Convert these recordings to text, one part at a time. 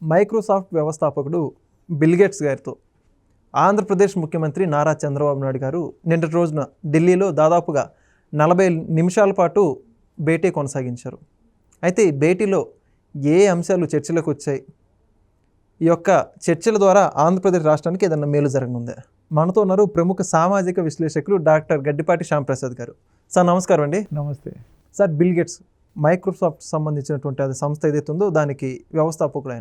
Microsoft వ్యవస్థాపకుడు bill gates గారితో ఆంధ్రప్రదేశ్ ముఖ్యమంత్రి నారా చంద్రబాబు నాయుడు గారు నిన్నటి రోజున ఢిల్లీలో దాదాపుగా 40 నిమిషాల పాటు భేటీ కొనసాగించారు. అయితే ఈ భేటీలో ఏ అంశాలు చర్చలకు వచ్చాయి, ఈ యొక్క చర్చల ద్వారా ఆంధ్రప్రదేశ్ రాష్ట్రానికి ఏదన్నా మేలు జరగనుందా? మనతో ఉన్నారు ప్రముఖ సామాజిక విశ్లేషకులు డాక్టర్ గడ్డిపాటి శ్యాంప్రసాద్ గారు. సార్ నమస్కారం అండి. నమస్తే సార్, బిల్ గేట్స్ మైక్రోసాఫ్ట్ సంబంధించినటువంటి అది సంస్థ ఏదైతే ఉందో దానికి వ్యవస్థాపకుడు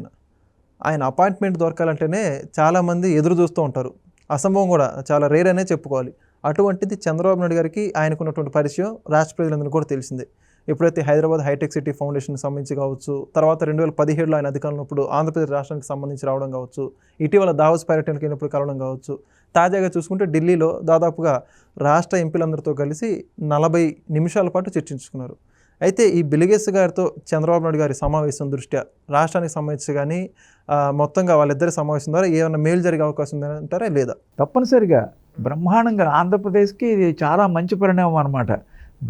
ఆయన అపాయింట్మెంట్ దొరకాలంటేనే చాలామంది ఎదురు చూస్తూ ఉంటారు. అసంభవం కూడా, చాలా రేర్ అనే చెప్పుకోవాలి. అటువంటిది చంద్రబాబు నాయుడు గారికి ఆయనకున్నటువంటి పరిచయం రాష్ట్ర ప్రజలందరూ కూడా తెలిసిందే. ఎప్పుడైతే హైదరాబాద్ హైటెక్ సిటీ ఫౌండేషన్కి సంబంధించి కావచ్చు, తర్వాత 2017లో ఆయన అధికారంలో ఉన్నప్పుడు ఆంధ్రప్రదేశ్ రాష్ట్రానికి సంబంధించి రావడం కావచ్చు, ఇటీవల దావోస్ పర్యటనకి వెళ్ళినప్పుడు కలవడం కావచ్చు, తాజాగా చూసుకుంటే ఢిల్లీలో దాదాపుగా రాష్ట్ర ఎంపీలందరితో కలిసి 40 నిమిషాల పాటు చర్చించుకున్నారు. అయితే ఈ బిల్ గేట్స్ గారితో చంద్రబాబు నాయుడు గారి సమావేశం దృష్ట్యా రాష్ట్రానికి సంబంధించి కానీ మొత్తంగా వాళ్ళిద్దరి సమావేశం ద్వారా ఏమైనా మేలు జరిగే అవకాశం ఉందంటారా లేదా? తప్పనిసరిగా బ్రహ్మాండంగా ఆంధ్రప్రదేశ్కి ఇది చాలా మంచి పరిణామం అనమాట.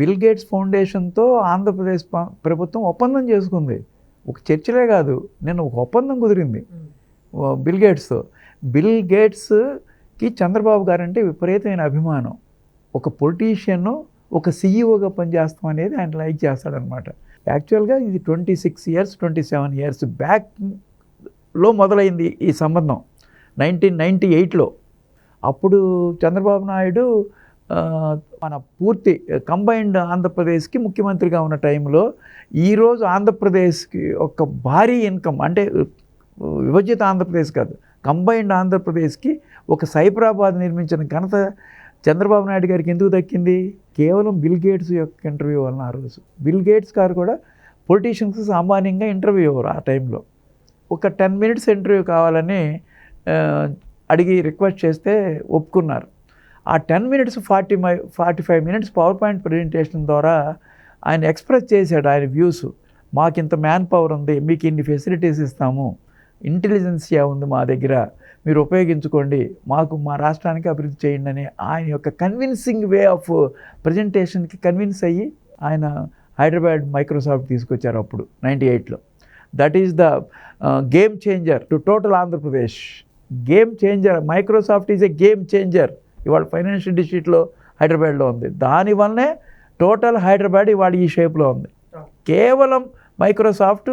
బిల్ గేట్స్ ఫౌండేషన్తో ఆంధ్రప్రదేశ్ ప్రభుత్వం ఒప్పందం చేసుకుంది. ఒక చర్చలే కాదు, నేను ఒక ఒప్పందం కుదిరింది బిల్ గేట్స్తో. బిల్ గేట్స్కి చంద్రబాబు గారంటే విపరీతమైన అభిమానం. ఒక పొలిటీషియన్ ఒక సీఈఓగా పనిచేస్తాం అనేది ఆయన లైక్ చేస్తాడనమాట. యాక్చువల్గా ఇది 27 ఇయర్స్ బ్యాక్లో మొదలైంది ఈ సంబంధం, 1998లో. అప్పుడు చంద్రబాబు నాయుడు మన పూర్తి కంబైన్డ్ ఆంధ్రప్రదేశ్కి ముఖ్యమంత్రిగా ఉన్న టైంలో ఈరోజు ఆంధ్రప్రదేశ్కి ఒక భారీ ఇన్కమ్, అంటే విభజిత ఆంధ్రప్రదేశ్ కాదు, కంబైన్డ్ ఆంధ్రప్రదేశ్కి ఒక సైబరాబాద్ నిర్మించిన ఘనత చంద్రబాబు నాయుడు గారికి ఎందుకు దక్కింది? కేవలం బిల్ గేట్స్ యొక్క ఇంటర్వ్యూ వలన. ఆ రోజు బిల్ గేట్స్ గారు కూడా పొలిటీషియన్స్ సామాన్యంగా ఇంటర్వ్యూ ఇవ్వరు. ఆ టైంలో ఒక 10 మినిట్స్ ఇంటర్వ్యూ కావాలని అడిగి రిక్వెస్ట్ చేస్తే ఒప్పుకున్నారు. ఆ 10 minutes 45 minutes power point presentation ద్వారా ఆయన ఎక్స్ప్రెస్ చేశాడు ఆయన వ్యూస్. మాకు ఇంత మ్యాన్ పవర్ ఉంది, మీకు ఇన్ని ఫెసిలిటీస్ ఇస్తాము, ఇంటెలిజెన్సియా ఉంది మా దగ్గర, మీరు ఉపయోగించుకోండి, మాకు మా రాష్ట్రానికి అభివృద్ధి చేయండి అని ఆయన యొక్క కన్విన్సింగ్ వే ఆఫ్ ప్రజెంటేషన్కి కన్విన్స్ అయ్యి ఆయన హైదరాబాద్ మైక్రోసాఫ్ట్ తీసుకొచ్చారు అప్పుడు 98లో. That is the game changer to total Andhra Pradesh. Game changer, Microsoft is a game changer. ఇవాళ ఫైనాన్షియల్ డిస్ట్రిక్ట్లో హైదరాబాద్లో ఉంది. దానివల్లనే టోటల్ హైదరాబాద్ ఇవాళ ఈ షేప్లో ఉంది. కేవలం మైక్రోసాఫ్ట్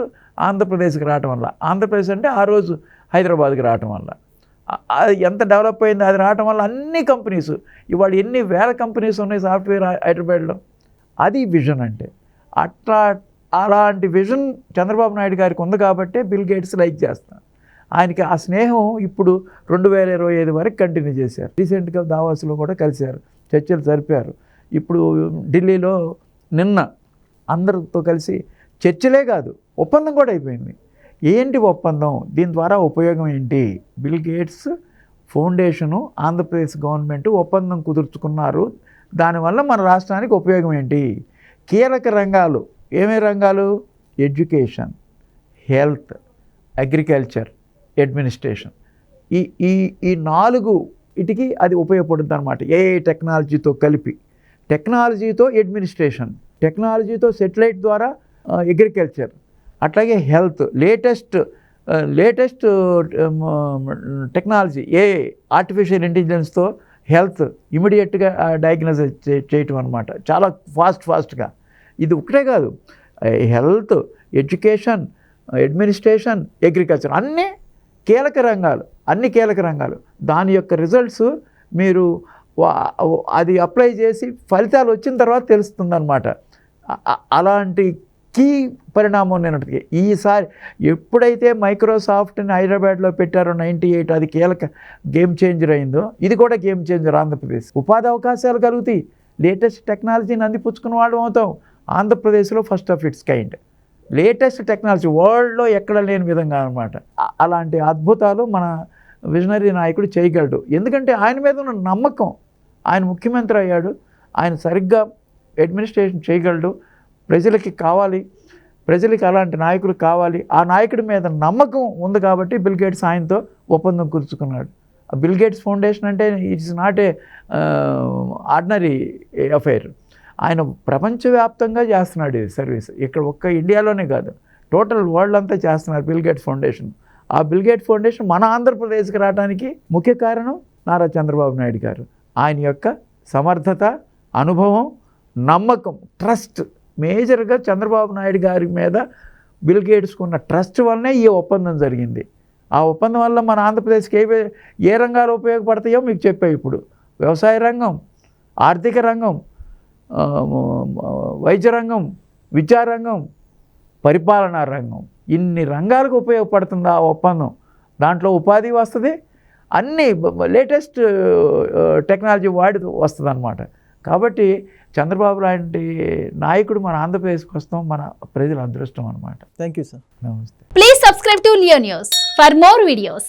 ఆంధ్రప్రదేశ్కి రావటం వల్ల, ఆంధ్రప్రదేశ్ అంటే ఆ రోజు హైదరాబాద్కి రావటం వల్ల అది ఎంత డెవలప్ అయింది. అది రావటం వల్ల అన్ని కంపెనీస్, ఇవాళ ఎన్ని వేల కంపెనీస్ ఉన్నాయి సాఫ్ట్వేర్ హైదరాబాద్లో. అది విజన్ అంటే. అలాంటి విజన్ చంద్రబాబు నాయుడు గారికి ఉంది కాబట్టే బిల్ గేట్స్ లైక్ చేస్తాను. ఆయనకి ఆ స్నేహం ఇప్పుడు 2025 వరకు కంటిన్యూ చేశారు. రీసెంట్గా దావాస్లో కూడా కలిశారు, చర్చలు జరిపారు. ఇప్పుడు ఢిల్లీలో నిన్న అందరితో కలిసి చర్చలే కాదు, ఒప్పందం కూడా అయిపోయింది. ఏంటి ఒప్పందం? దీని ద్వారా ఉపయోగం ఏంటి? Bill gates foundation Andhra Pradesh government ఒప్పందం కుదుర్చుకున్నారు. దానివల్ల మన రాష్ట్రానికి ఉపయోగం ఏంటి? కీలక రంగాలు ఏమే రంగాలు? Education, health, agriculture, administration. ఈ 4 ఇటికి అది ఉపయోగపడుతుంది అనమాట. ఏఐ టెక్నాలజీతో కలిపి, టెక్నాలజీతో అడ్మినిస్ట్రేషన్, టెక్నాలజీతో సెటిలైట్ ద్వారా అగ్రికల్చర్, అట్లాగే health, latest technology, AI artificial ఇంటెలిజెన్స్తో హెల్త్ ఇమీడియట్గా డయాగ్నోస్ చేయటం అనమాట, చాలా ఫాస్ట్గా. ఇది ఒకటే కాదు, హెల్త్, ఎడ్యుకేషన్, అడ్మినిస్ట్రేషన్, అగ్రికల్చర్ అన్నీ కీలక రంగాలు. దాని యొక్క రిజల్ట్స్ మీరు అది అప్లై చేసి ఫలితాలు వచ్చిన తర్వాత తెలుస్తుందన్నమాట. అలాంటి కీ పరిణామం నేనటికి ఈసారి ఎప్పుడైతే మైక్రోసాఫ్ట్ని హైదరాబాద్లో పెట్టారో 98, అది కీలక గేమ్ చేంజర్ అయిందో, ఇది కూడా గేమ్ చేంజర్. ఆంధ్రప్రదేశ్ ఉపాధి అవకాశాలు కలుగుతాయి, లేటెస్ట్ టెక్నాలజీని అందిపుచ్చుకున్న వాళ్ళం అవుతాం. ఆంధ్రప్రదేశ్లో first of it's kind latest technology వరల్డ్లో ఎక్కడ లేని విధంగా అనమాట. అలాంటి అద్భుతాలు మన విజనరీ నాయకుడు చేయగలడు. ఎందుకంటే ఆయన మీద ఉన్న నమ్మకం, ఆయన ముఖ్యమంత్రి అయ్యాడు, ఆయన సరిగ్గా అడ్మినిస్ట్రేషన్ చేయగలడు. ప్రజలకి కావాలి, ప్రజలకి అలాంటి నాయకులు కావాలి. ఆ నాయకుడి మీద నమ్మకం ఉంది కాబట్టి బిల్ గేట్స్ ఆయనతో ఒప్పందం కుదుర్చుకున్నాడు. బిల్ గేట్స్ ఫౌండేషన్ అంటే it's not a ordinary affair. ఆయన ప్రపంచవ్యాప్తంగా చేస్తున్నాడు ఈ సర్వీస్. ఇక్కడ ఒక్క ఇండియాలోనే కాదు, టోటల్ వరల్డ్ అంతా చేస్తున్నారు బిల్ గేట్స్ ఫౌండేషన్. ఆ బిల్ గేట్స్ ఫౌండేషన్ మన ఆంధ్రప్రదేశ్కి రావడానికి ముఖ్య కారణం నారా చంద్రబాబు నాయుడు గారు. ఆయన యొక్క సమర్థత, అనుభవం, నమ్మకం, ట్రస్ట్, మేజర్గా చంద్రబాబు నాయుడు గారి మీద బిల్ గేట్స్కు ఉన్న ట్రస్ట్ వల్లనే ఈ ఒప్పందం జరిగింది. ఆ ఒప్పందం వల్ల మన ఆంధ్రప్రదేశ్కి ఏ రంగాలు ఉపయోగపడతాయో మీకు చెప్పాయి. ఇప్పుడు వ్యవసాయ రంగం, ఆర్థిక రంగం, వైద్య రంగం, విద్యారంగం, పరిపాలనా రంగం, ఇన్ని రంగాలకు ఉపయోగపడుతుంది ఆ ఒప్పందం. దాంట్లో ఉపాధి వస్తుంది, అన్నీ లేటెస్ట్ టెక్నాలజీ వాడి వస్తుంది అన్నమాట. కాబట్టి చంద్రబాబు లాంటి నాయకుడు మన ఆంధ్రప్రదేశ్కి వస్తాం మన ప్రజల అదృష్టం అన్నమాట. Thank you sir. నమస్తే. Please subscribe to Leo News for more videos.